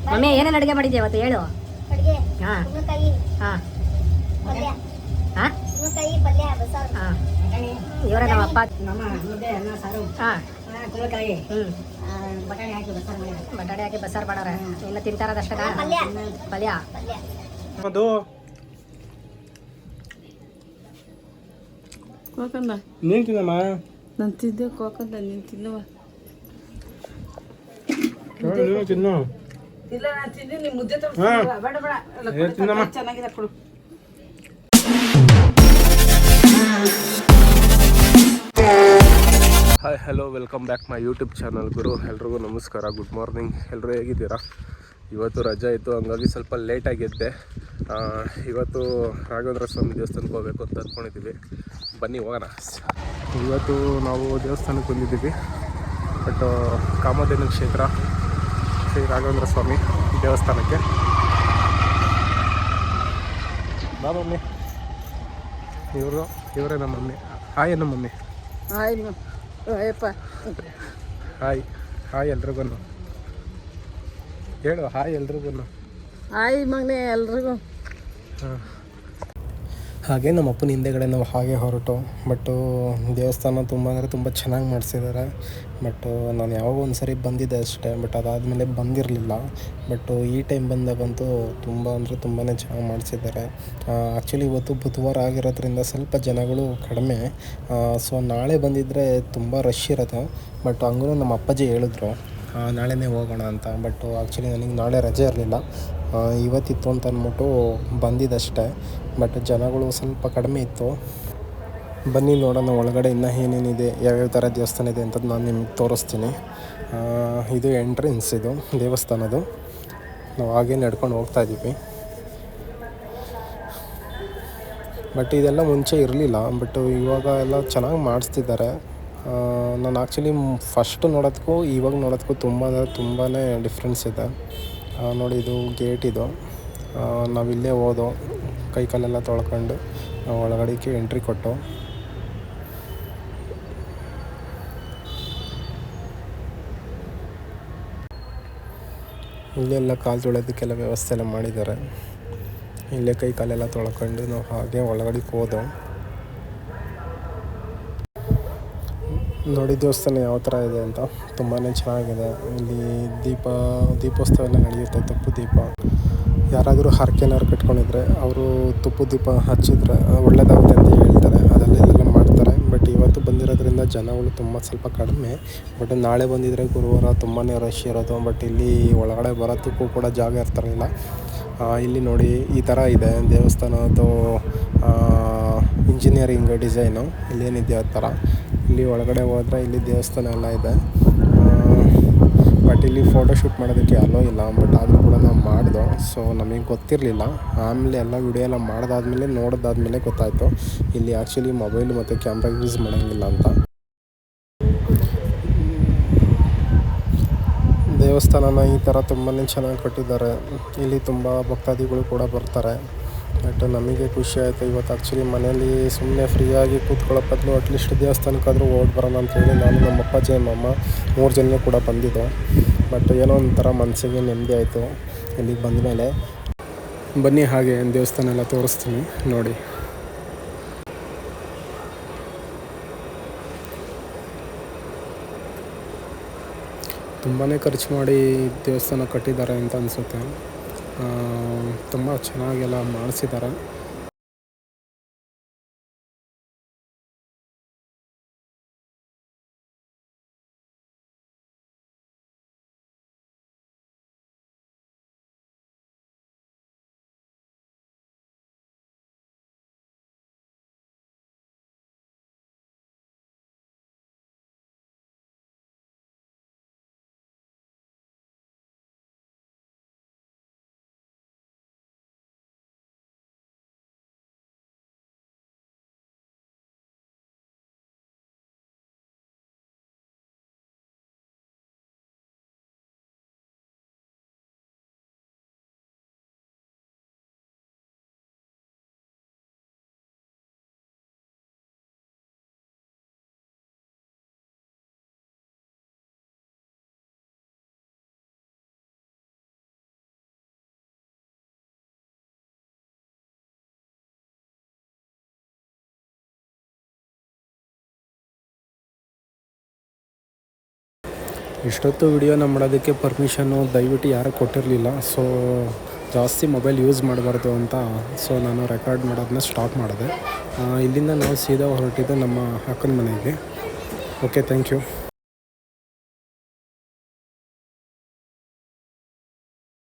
Mummy ಏನೇನು ಅಡುಗೆ ಮಾಡಿದ್ದೆ ಇವತ್ತು ಹೇಳು. ಅಡುಗೆ ಹಾಂ ಕುಂಬಳಕಾಯಿ ಹಾಂ ಪಲ್ಯ ಹಾಂ ಕುಂಬಳಕಾಯಿ ಪಲ್ಯ ಬಸ್ಸಾರು ಹಾಂ ಇವರೇ ನಮ್ಮ ಅಪ್ಪ. ನಮ್ಮ ಮುದ್ದೆ ಅನ್ನ ಸಾರು ಹಾಂ ಕುಂಬಳಕಾಯಿ ಹ್ಞೂ ಬಟಾಣಿ ಹಾಕಿ ಬಸ್ಸಾರು ಮಾಡಿದ್ದಾರೆ. ಬಟಾಣಿ ಹಾಕಿ ಬಸ್ಸಾರು ಮಾಡೋರೆ. ಇನ್ನು ತಿಂತಾರದಷ್ಟೇ ಪಲ್ಯ ಪಲ್ಯ. ಪಲ್ಯ ಅದು ಕೋಕಂದ ನೀನು ತಿನ್ನಮ್ಮ. ನಾನು ತಿಂದೆ ಕೋಕಂದ ನೀನು ತಿನ್ನವ. ನೀನು ತಿನ್ನು. ಇಲ್ಲ ನಾನು ತಿಂದೆ ನಿಮ್ಮ ಮುದ್ದೆ ಹಾ. ಬೇಡ ಬೇಡ ಅಲ್ಲ, ಏ, ತಿನ್ನಮ್ಮ. ಚೆನ್ನಾಗಿದೆ ಕೊಡು. Hi hello welcome back my YouTube channel ಗುರು. ಎಲ್ರಿಗೂ ನಮಸ್ಕಾರ, ಗುಡ್ ಮಾರ್ನಿಂಗ್. ಎಲ್ಲರೂ ಹೇಗಿದ್ದೀರಾ? ಇವತ್ತು ರಜೆ ಇತ್ತು, ಹಂಗಾಗಿ ಸ್ವಲ್ಪ ಲೇಟಾಗಿ ಎದ್ದೆ. ಇವತ್ತು ರಾಘವೇಂದ್ರ ಸ್ವಾಮಿ ದೇವಸ್ಥಾನಕ್ಕೆ ಹೋಗಬೇಕು ಅಂತ ಅಂದ್ಕೊಂಡಿದ್ದೀವಿ. ಬನ್ನಿ ಹೋಗೋಣ. ಇವತ್ತು ನಾವು ದೇವಸ್ಥಾನಕ್ಕೆ ಬಂದಿದ್ದೀವಿ. ಬಟ್ ಕಾಮಧೇನು ಕ್ಷೇತ್ರ ಶ್ರೀ ರಾಘವೇಂದ್ರ ಸ್ವಾಮಿ ದೇವಸ್ಥಾನಕ್ಕೆ. ಬಾ ಮಮ್ಮಿ. ಇವರೇ ನಮ್ಮ ಮಮ್ಮಿ. ಹಾಯ್ ನಮ್ಮ mummy. Hi Ayyappa. Hi hi ಎಲ್ರಿಗೂ ಹೇಳು. ಹಾಯ್ ಎಲ್ರಿಗೂ. ಹಾಯ್ ಮಗನೇ ಎಲ್ರಿಗೂ. ಹಾಂ, ಹಾಗೆ ನಮ್ಮ ಅಪ್ಪನ ಹಿಂದೆಗಡೆ ನಾವು ಹಾಗೆ ಹೊರಟು. ಬಟ್ಟು ದೇವಸ್ಥಾನ ತುಂಬ ಅಂದರೆ ತುಂಬ ಚೆನ್ನಾಗಿ ಮಾಡಿಸಿದ್ದಾರೆ. ಬಟ್ಟು ನಾನು ಯಾವಾಗ ಒಂದು ಸರಿ ಬಂದಿದ್ದೆ ಅಷ್ಟೇ. ಬಟ್ ಅದಾದಮೇಲೆ ಬಂದಿರಲಿಲ್ಲ. ಬಟ್ಟು ಈ ಟೈಮ್ ಬಂದಾಗಂತೂ ತುಂಬ ಅಂದರೆ ತುಂಬಾ ಚೆನ್ನಾಗಿ ಮಾಡಿಸಿದ್ದಾರೆ. ಆ್ಯಕ್ಚುಲಿ ಇವತ್ತು ಬುಧವಾರ ಆಗಿರೋದ್ರಿಂದ ಸ್ವಲ್ಪ ಜನಗಳು ಕಡಿಮೆ. ಸೊ ನಾಳೆ ಬಂದಿದ್ದರೆ ತುಂಬ ರಶ್ ಇರುತ್ತೆ. ಬಟ್ ಹಂಗೂ ನಮ್ಮ ಅಪ್ಪಾಜಿ ಹೇಳಿದ್ರು ನಾಳೆನೇ ಹೋಗೋಣ ಅಂತ. ಬಟ್ ಆ್ಯಕ್ಚುಲಿ ನನಗೆ ನಾಳೆ ರಜೆ ಇರಲಿಲ್ಲ, ಇವತ್ತಿತ್ತು ಅಂತ ಅಂದ್ಬಿಟ್ಟು ಬಂದಿದ್ದಷ್ಟೇ. ಬಟ್ ಜನಗಳು ಸ್ವಲ್ಪ ಕಡಿಮೆ ಇತ್ತು. ಬನ್ನಿ ನೋಡೋಣ ಒಳಗಡೆ ಇನ್ನೂ ಏನೇನಿದೆ, ಯಾವ್ಯಾವ ಥರ ದೇವಸ್ಥಾನ ಇದೆ ಅಂತ ನಾನು ನಿಮಗೆ ತೋರಿಸ್ತೀನಿ. ಇದು ಎಂಟ್ರೆನ್ಸ್, ಇದು ದೇವಸ್ಥಾನದು. ನಾವು ಹಾಗೇ ನಡ್ಕೊಂಡು ಹೋಗ್ತಾಯಿದ್ದೀವಿ. ಬಟ್ ಇದೆಲ್ಲ ಮುಂಚೆ ಇರಲಿಲ್ಲ. ಬಟ್ ಇವಾಗ ಎಲ್ಲ ಚೆನ್ನಾಗಿ ಮಾಡಿಸ್ತಿದ್ದಾರೆ. ನಾನು ಆ್ಯಕ್ಚುಲಿ ಫಸ್ಟ್ ನೋಡೋದಕ್ಕೂ ಇವಾಗ ನೋಡೋದಕ್ಕೂ ತುಂಬಾ ಡಿಫ್ರೆನ್ಸ್ ಇದೆ. ನೋಡಿ, ಇದು ಗೇಟ್. ಇದು ನಾವಿಲ್ಲೇ ಹೋದೋ, ಕೈ ಕಾಲೆಲ್ಲ ತೊಳ್ಕೊಂಡು ನಾವು ಒಳಗಡೆಗೆ ಎಂಟ್ರಿ ಕೊಟ್ಟು. ಇಲ್ಲೆಲ್ಲ ಕಾಲು ತೊಳೆಯೋದಕ್ಕೆಲ್ಲ ವ್ಯವಸ್ಥೆ ಎಲ್ಲ ಮಾಡಿದ್ದಾರೆ. ಇಲ್ಲೇ ಕೈ ಕಾಲೆಲ್ಲ ತೊಳ್ಕೊಂಡು ನಾವು ಹಾಗೆ ಒಳಗಡೆಗೆ ಹೋದೋ. ನೋಡಿ ದೇವಸ್ಥಾನ ಯಾವ ಥರ ಇದೆ ಅಂತ, ತುಂಬಾ ಚೆನ್ನಾಗಿದೆ. ಇಲ್ಲಿ ದೀಪೋತ್ಸವ ಎಲ್ಲ ನಡೆಯುತ್ತೆ. ತುಪ್ಪು ದೀಪ, ಯಾರಾದರೂ ಹರಕೆನಾರು ಕಟ್ಕೊಂಡಿದ್ರೆ ಅವರು ತುಪ್ಪು ದೀಪ ಹಚ್ಚಿದ್ರೆ ಒಳ್ಳೆಯದಾಗುತ್ತೆ ಅಂತ ಹೇಳ್ತಾರೆ. ಅದಲ್ಲೆಲ್ಲ ಮಾಡ್ತಾರೆ. ಬಟ್ ಇವತ್ತು ಬಂದಿರೋದ್ರಿಂದ ಜನಗಳು ಸ್ವಲ್ಪ ಕಡಿಮೆ. ಬಟ್ ನಾಳೆ ಬಂದಿದ್ದರೆ ಗುರುವಾರ ತುಂಬಾ ರಶ್ ಇರೋದು. ಬಟ್ ಇಲ್ಲಿ ಒಳಗಡೆ ಬರೋದಕ್ಕೂ ಕೂಡ ಜಾಗ ಇರ್ತಾರಿಲ್ಲ. ಇಲ್ಲಿ ನೋಡಿ ಈ ಥರ ಇದೆ ದೇವಸ್ಥಾನದ್ದು ಇಂಜಿನಿಯರಿಂಗ್ ಡಿಸೈನು. ಇಲ್ಲೇನಿದೆ ಆ ಥರ. ಇಲ್ಲಿ ಒಳಗಡೆ ಹೋದರೆ ಇಲ್ಲಿ ದೇವಸ್ಥಾನ ಎಲ್ಲ ಇದೆ. ಬಟ್ ಇಲ್ಲಿ ಫೋಟೋಶೂಟ್ ಮಾಡೋದಕ್ಕೆ ಅಲೋ ಇಲ್ಲ. ಬಟ್ ಆದರೂ ಕೂಡ ನಾವು ಮಾಡಿದೋ. ಸೊ ನಮಗೆ ಗೊತ್ತಿರಲಿಲ್ಲ. ಆಮೇಲೆ ಎಲ್ಲ ವಿಡಿಯೋ ಎಲ್ಲ ಮಾಡಿದಾದ್ಮೇಲೆ ನೋಡಿದಾದ್ಮೇಲೆ ಗೊತ್ತಾಯಿತು ಇಲ್ಲಿ ಆ್ಯಕ್ಚುಲಿ ಮೊಬೈಲು ಮತ್ತು ಕ್ಯಾಮ್ರಾ ಯೂಸ್ ಮಾಡೋಂಗಿಲ್ಲ ಅಂತ. ದೇವಸ್ಥಾನನ ಈ ಥರ ತುಂಬಾ ಚೆನ್ನಾಗಿ ಕಟ್ಟಿದ್ದಾರೆ. ಇಲ್ಲಿ ತುಂಬ ಭಕ್ತಾದಿಗಳು ಕೂಡ ಬರ್ತಾರೆ. ಬಟ್ ನಮಗೆ ಖುಷಿ ಆಯಿತು ಇವತ್ತು. ಆ್ಯಕ್ಚುಲಿ ಮನೇಲಿ ಸುಮ್ಮನೆ ಫ್ರೀಯಾಗಿ ಕೂತ್ಕೊಳ್ಳೋ ಬದಲು ಅಟ್ಲೀಸ್ಟ್ ದೇವಸ್ಥಾನಕ್ಕಾದರೂ ಓಡಿ ಬರೋಣ ಅಂತೇಳಿ ನಾನು, ನಮ್ಮ ಅಪ್ಪಾಜಿ, ಅಮ್ಮ 3 ಜನ ಕೂಡ ಬಂದಿದ್ದು. ಬಟ್ ಏನೋ ಒಂಥರ ಮನಸ್ಸಿಗೆ ನೆಮ್ಮದಿ ಆಯಿತು ಇಲ್ಲಿಗೆ ಬಂದಮೇಲೆ. ಬನ್ನಿ ಹಾಗೆ ದೇವಸ್ಥಾನ ಎಲ್ಲ ತೋರಿಸ್ತೀನಿ ನೋಡಿ. ತುಂಬಾ ಖರ್ಚು ಮಾಡಿ ದೇವಸ್ಥಾನ ಕಟ್ಟಿದ್ದಾರೆ ಅಂತ ಅನಿಸುತ್ತೆ. ತುಂಬ ಚೆನ್ನಾಗೆಲ್ಲ ಮಾಡಿಸಿದ್ದಾರೆ. ಇಷ್ಟೊತ್ತು ವಿಡಿಯೋನ ಮಾಡೋದಕ್ಕೆ ಪರ್ಮಿಷನ್ನು ದಯವಿಟ್ಟು ಯಾರೂ ಕೊಟ್ಟಿರಲಿಲ್ಲ. ಸೊ ಜಾಸ್ತಿ ಮೊಬೈಲ್ ಯೂಸ್ ಮಾಡಬಾರ್ದು ಅಂತ ಸೊ ನಾನು ರೆಕಾರ್ಡ್ ಮಾಡೋದನ್ನ ಸ್ಟಾಪ್ ಮಾಡಿದೆ. ಇಲ್ಲಿಂದ ನಾವು ಸೀದಾ ಹೊರಟಿದ್ದು ನಮ್ಮ ಅಕ್ಕನ ಮನೆಗೆ. Okay, thank you.